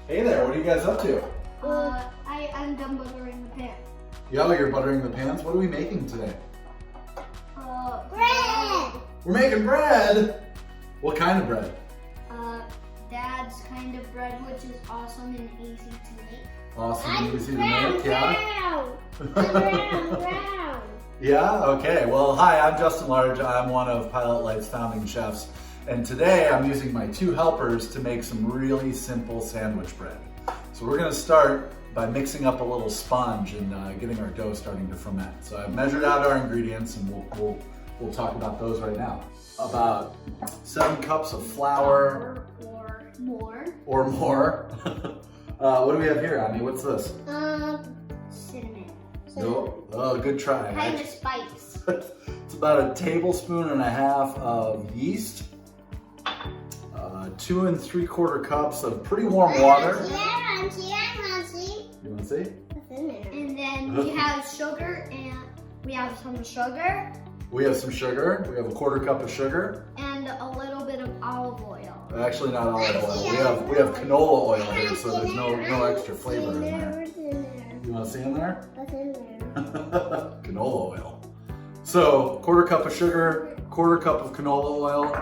Hey there, what are you guys up to? I'm done buttering the pan. Yo, you're buttering the pans? What are we making today? Bread! We're making bread! What kind of bread? Dad's kind of bread, which is awesome and easy to make. Awesome and easy to make, yeah? Brown. Yeah, okay. Well, hi, I'm Justin Large. I'm one of Pilot Light's founding chefs. And today I'm using my two helpers to make some really simple sandwich bread. So we're gonna start by mixing up a little sponge and getting our dough starting to ferment. So I've measured out our ingredients and we'll talk about those right now. About 7 cups of flour. Or more. What do we have here, Ami? What's this? Cinnamon. Oh, good try. Kind of spice. It's about a tablespoon and a half of yeast. 2 3/4 cups of pretty warm water. You want to see? And then we have sugar, and we have some sugar. We have some sugar. We have a 1/4 cup of sugar. And a little bit of olive oil. Actually, not olive oil. We have canola oil here, so there's no extra flavor in there. You want to see in there? Canola oil. So 1/4 cup of sugar, 1/4 cup of canola oil,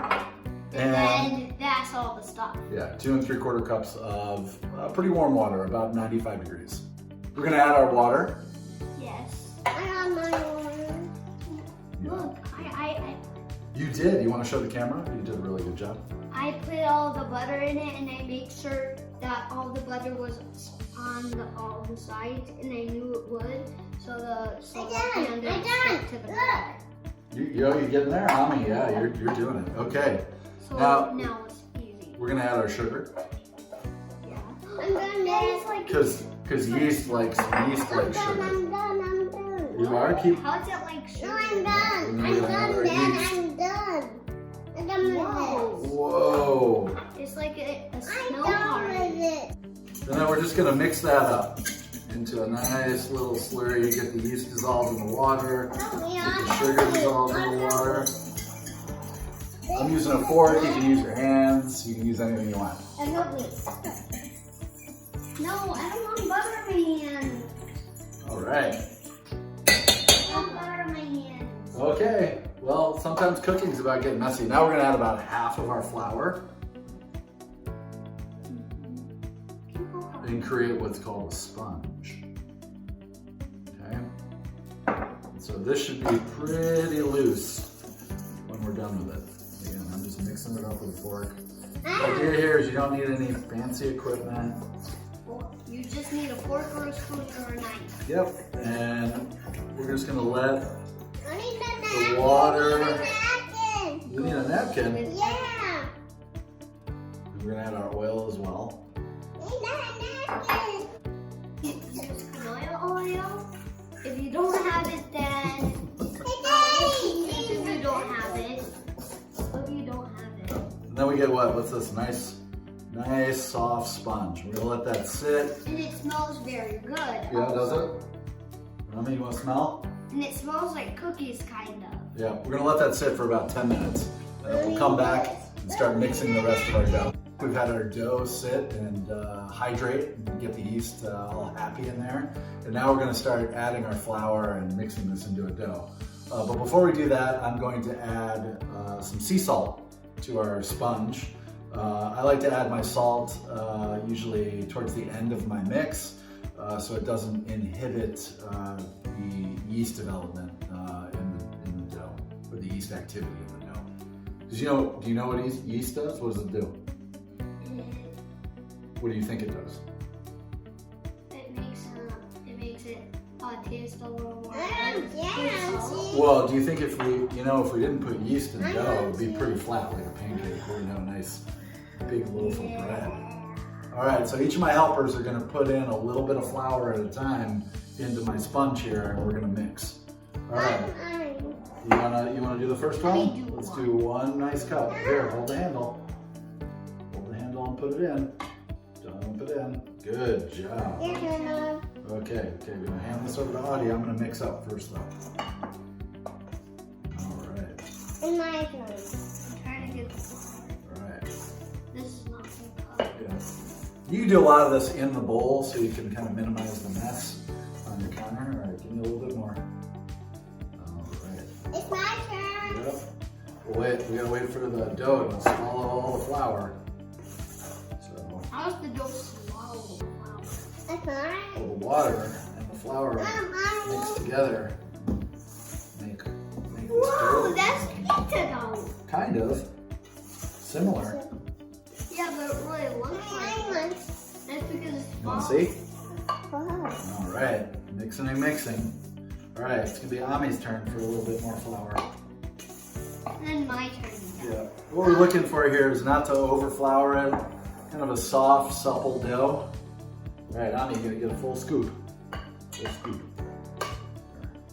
And then that's all the stuff. yeah, 2 3/4 cups of pretty warm water, about 95 degrees. We're gonna add our water. Yes. I have my water. Look, You did. You want to show the camera? You did a really good job. I put all the butter in it, and I made sure that all the butter was on all the sides, and I knew it would, so the pan didn't stick to the bread. You're getting there, Ami. Yeah, you're doing it. Okay. So now it's easy. We're gonna add our sugar. Yeah. I'm gonna Because yeast likes sugar. I'm done. You are? Keep. How is it like sugar? And then we're gonna add our yeast. I'm done with this. Whoa. It's like a snow party. And then we're just gonna mix that up into a nice little slurry. Get the yeast dissolved in the water. Get the sugar dissolved in the water. I'm using a fork. You can use your hands. You can use anything you want. No, I don't want butter in my hands. All right. I want butter in my hands. Okay. Well, sometimes cooking's about getting messy. Now we're gonna add about half of our flour and create what's called a sponge. Okay. So this should be pretty loose when we're done with it. Again, I'm just mixing it up with a fork. The idea here is you don't need any fancy equipment. You just need a fork or a spoon or a knife. Yep. And we're just gonna let the water. You need a napkin. Yeah. And we're gonna add our oil as well. Use canola oil. If you don't have it, then if you don't have it. If you don't have it. And then we get what? What's this? Nice soft sponge. We're gonna let that sit. And it smells very good. Yeah, does it? Mommy, you want to smell? And it smells like cookies, kind of. Yeah, we're gonna let that sit for about 10 minutes. And then we'll come back and start mixing the rest of our dough. We've had our dough sit and hydrate and get the yeast all happy in there. And now we're gonna start adding our flour and mixing this into a dough. But before we do that, I'm going to add some sea salt to our sponge. I like to add my salt usually towards the end of my mix so it doesn't inhibit the yeast development in the dough, or the yeast activity in the dough. Do you know what yeast does? What does it do? What do you think it does? It makes it taste a little more. Well, do you think if we didn't put yeast in dough, it would be pretty flat like a pancake? We're gonna have a nice big loaf of bread. All right, so each of my helpers are gonna put in a little bit of flour at a time into my sponge here, and we're gonna mix. All right. You wanna do the first one? Let's do 1 nice cup. Here, hold the handle. Hold the handle and put it in. Dump it in. Good job. Okay, we're gonna hand this over to Audie. I'm gonna mix up first though. All right. In my turn. I'm trying to get the flour. All right. This is not good. Yeah. You can do a lot of this in the bowl so you can kind of minimize the mess on your counter. All right, give me a little bit more. All right. It's my turn. Yep. We gotta wait for the dough to swallow all the flour. So, How's the dough swallow the flour? That's mine. the water and the flour mix together. Make this Whoa, dough. that's pizza dough. Kind of. Similar. Yeah, but it really looks like it. That's because it's You wanna see? Wow. All right, mixing and mixing. All right, it's gonna be Ami's turn for a little bit more flour. And then my turn. Yeah. What we're looking for here is not to overflour it. Kind of a soft, supple dough. All right, Ami, you're gonna get a full scoop. Full scoop.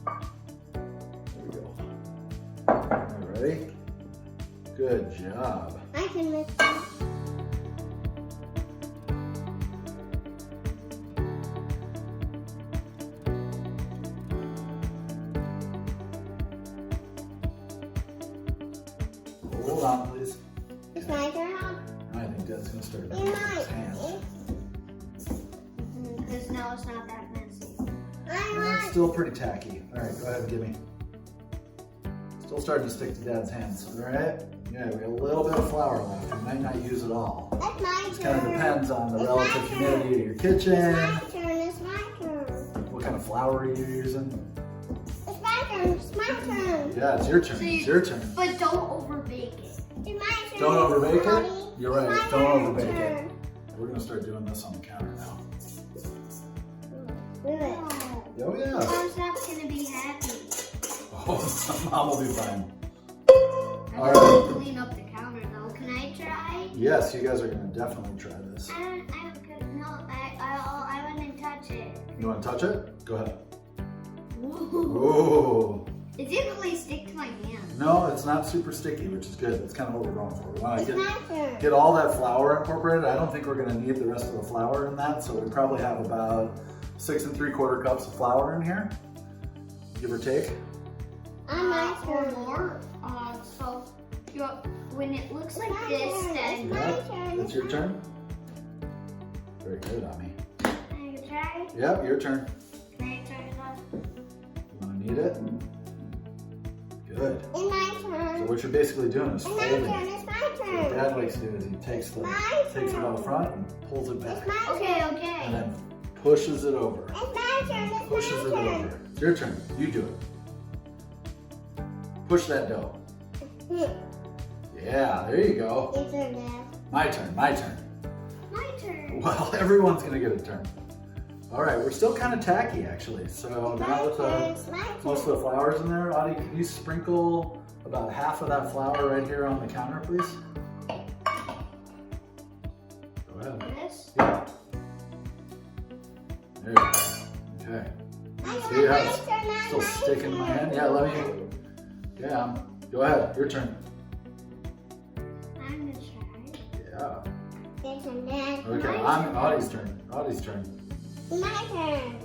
There we go. All right, ready? Good job. I can mix it. Hold on, please. It's my turn. I think Dad's gonna start It's doing his hands. Because now it's not that messy. It's still pretty tacky. All right, go ahead and give me. Still starting to stick to Dad's hands. All right. Yeah, we got a little bit of flour left. We might not use it all. That's my It kind of turn. depends on the relative my turn. humidity of your kitchen. It's my turn. What kind of flour are you using? It's my turn. It's my turn. Yeah, it's your turn. It's your turn. But don't overbake it. It's my turn. Don't overbake it? Mommy. You're right. It's my Don't turn. overbake it. We're gonna start doing this on the counter now. Do it. Oh yeah. Mom's not gonna be happy. Oh, Mom will be fine. I All want right. to clean up the counter though. Can I try? Yes, you guys are gonna definitely try this. I want to touch it. You want to touch it? Go ahead. Ooh. Ooh. It didn't really stick to my hand. No, it's not super sticky, which is good. That's kind of what we're going for. We want to It's my turn. get all that flour incorporated. I don't think we're going to need the rest of the flour in that, so we probably have about 6 3/4 cups of flour in here, give or take. On my turn. Or more. So when it looks like this, then Yep, it's your turn. Very good, Ami. can I try? Yep, your turn. Can I try it on? You want to knead it? Good. It's my So turn. what you're basically doing is It's my folding. turn. It's my What turn. Dad likes to do is he takes it out front and pulls it back, It's my okay, and okay. then pushes it over. It's my turn. It's Pushes my it turn. over. It's your turn. You do it. Push that dough. Yeah, there you go. It's your dad. My turn. My turn. My turn. Well, everyone's gonna get a turn. All right, we're still kind of tacky actually. So now with It's my turn. most of the flour's in there, Audie, can you sprinkle about half of that flour right here on the counter, please? Go ahead. This. Yeah. There you go. Okay. See how it's still sticking in my hand? Yeah, let me. Yeah. Go ahead. Your turn. I'm gonna try. Yeah. It's your dad. Okay. My I'm Audie's turn. Audie's turn. turn. My turn.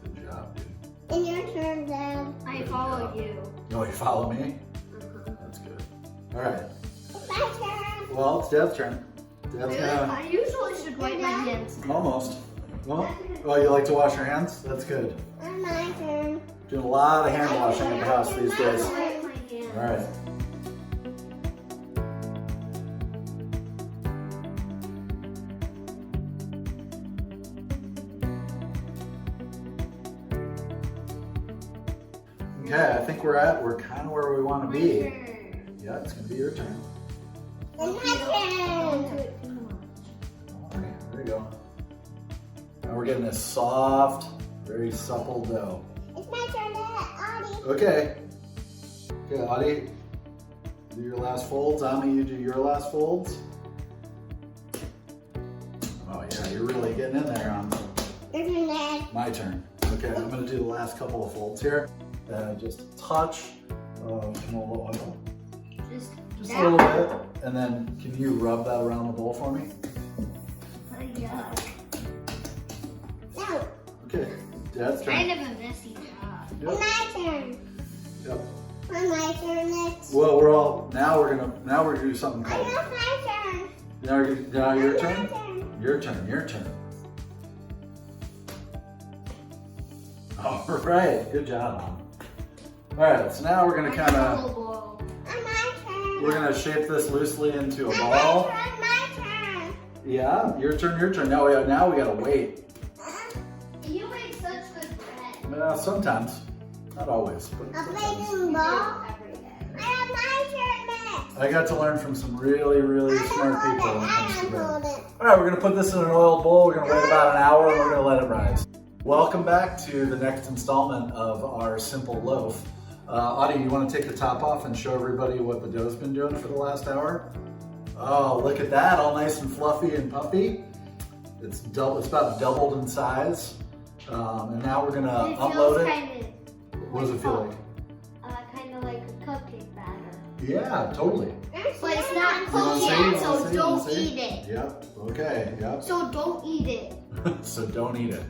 Good job, dude. And your turn, Dad. I Good follow job. you. Oh, you follow me? That's good. All right. It's my turn. Well, it's Dad's turn. Dad's gonna I usually should wipe my hands. almost. Well, oh, you like to wash your hands? That's good. On my turn. Doing a lot of hand washing at the house these days. I wipe my hands. All right. Okay, I think we're kind of where we want to My be. turn. Yeah, it's gonna be your turn. And my turn. All right, there you go. Now we're getting this soft, very supple dough. It's my turn, Dad. Audie. Okay. Okay, Audie, do your last folds. Ami, you do your last folds. Oh yeah, you're really getting in there on Your turn, Dad. my turn. Okay, I'm gonna do the last couple of folds here. Just a touch of canola oil. Just Just that. a little bit. And then can you rub that around the bowl for me? Yeah. No. Okay, Dad's turn. Kind of a messy job. Yep. My turn. Yep. My turn next. Well, now we're gonna do something called. My turn. Now your turn. My turn. Your turn. All right, good job, Mom. All right, so now we're gonna shape this loosely into a ball. My turn. Yeah, your turn. Now we gotta wait. You make such good bread. Sometimes, not always, but sometimes. Ball. I have my turn next. I got to learn from some really, really smart people when it comes to bread. All right, we're gonna put this in an oil bowl. We're gonna wait about an hour and we're gonna let it rise. Welcome back to the next installment of our simple loaf. Audie, you want to take the top off and show everybody what the dough's been doing for the last hour? Oh, look at that, all nice and fluffy and puffy. It's about doubled in size. And now we're gonna upload it. What does it feel like? Kind of like a cupcake batter. Yeah, totally. But it's not cooked yet, so don't eat it. Yep, okay, yep. So don't eat it. So don't eat it.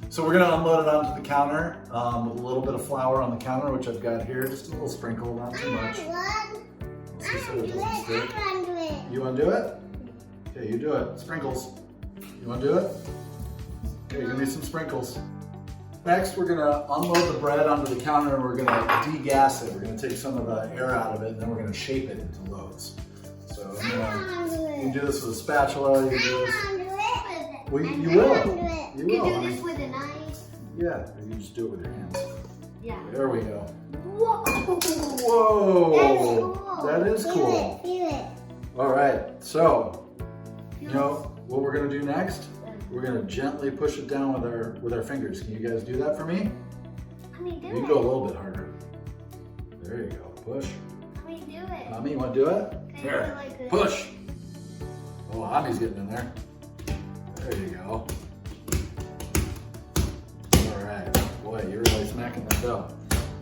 So we're gonna unload it onto the counter with a little bit of flour on the counter, which I've got here, just a little sprinkle, not too much. So it doesn't stick. You wanna do it? Okay, you do it. Sprinkles. You wanna do it? Okay, give me some sprinkles. Next, we're gonna unload the bread onto the counter and we're gonna degas it. We're gonna take some of the air out of it and then we're gonna shape it into loaves. So you can do this with a spatula, you can do this. Well, you will. You You will. do this with a knife. Yeah, you can just do it with your hands. Yeah. There we go. Whoa. Whoa! That is cool. Feel it. All right, so you know what we're gonna do next? We're gonna gently push it down with our fingers. Can you guys do that for me? Let me do You it. can go a little bit harder. There you go. Push. Let me do it. Mommy, you wanna do it? Can I Here. do it like this? Push. Oh, Mommy's getting in there. There you go. All right. Boy, you're really smacking that dough.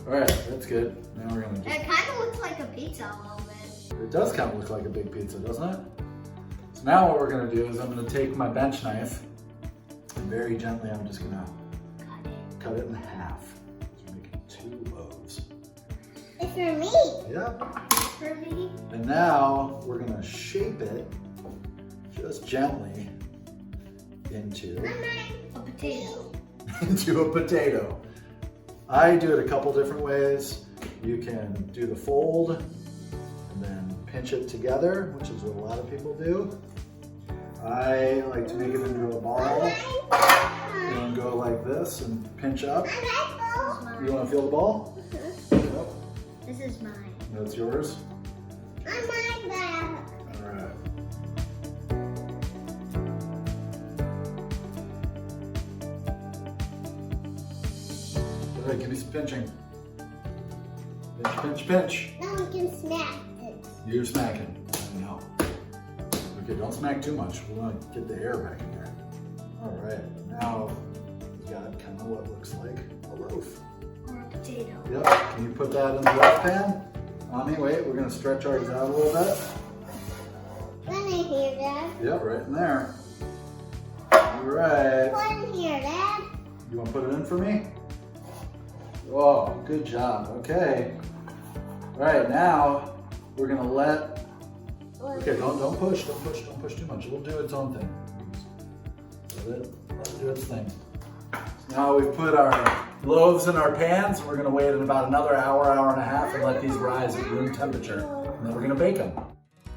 All right, that's good. Now we're gonna just... It kind of looks like a pizza a little bit. It does kind of look like a big pizza, doesn't it? So now what we're gonna do is I'm gonna take my bench knife and very gently I'm just gonna cut it in half. So making 2 loaves. It's for me. Yep. For me. And now we're gonna shape it just gently into A potato. into a potato. I do it a couple different ways. You can do the fold and then pinch it together, which is what a lot of people do. I like to make it into a ball and go like this and pinch up. You want to feel the ball? Yep. This is mine. That's yours? I like that. All right. All right, give me some pinching. Pinch, pinch, pinch. Now we can smack this. You're smacking. I know. Okay, don't smack too much. We want to get the air back in there. All right, now we got kind of what looks like a loaf. Or a potato. Yep. Can you put that in the loaf pan? Mommy, wait. We're gonna stretch ours out a little bit. Let me hear that. Yep, right in there. All right. Put in here, Dad. You want to put it in for me? Oh, good job. Okay. All right, now we're gonna let. Okay, don't push too much. It'll do its own thing. Let it do its thing. So now we've put our loaves in our pans. We're gonna wait about another hour, hour and a half, and let these rise at room temperature. And then we're gonna bake them.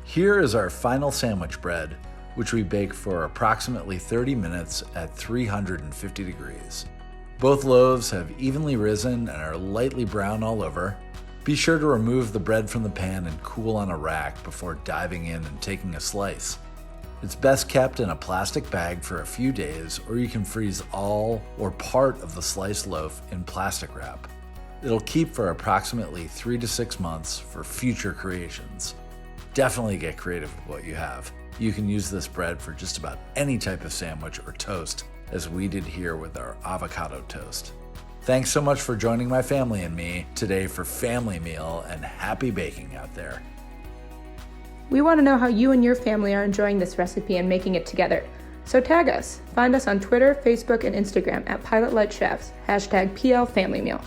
Here is our final sandwich bread, which we bake for approximately 30 minutes at 350 degrees. Both loaves have evenly risen and are lightly brown all over. Be sure to remove the bread from the pan and cool on a rack before diving in and taking a slice. It's best kept in a plastic bag for a few days, or you can freeze all or part of the sliced loaf in plastic wrap. It'll keep for approximately 3 to 6 months for future creations. Definitely get creative with what you have. You can use this bread for just about any type of sandwich or toast, as we did here with our avocado toast. Thanks so much for joining my family and me today for Family Meal, and happy baking out there. We want to know how you and your family are enjoying this recipe and making it together. So tag us. Find us on Twitter, Facebook, and Instagram at Pilot Light Chefs, #PLFamilyMeal.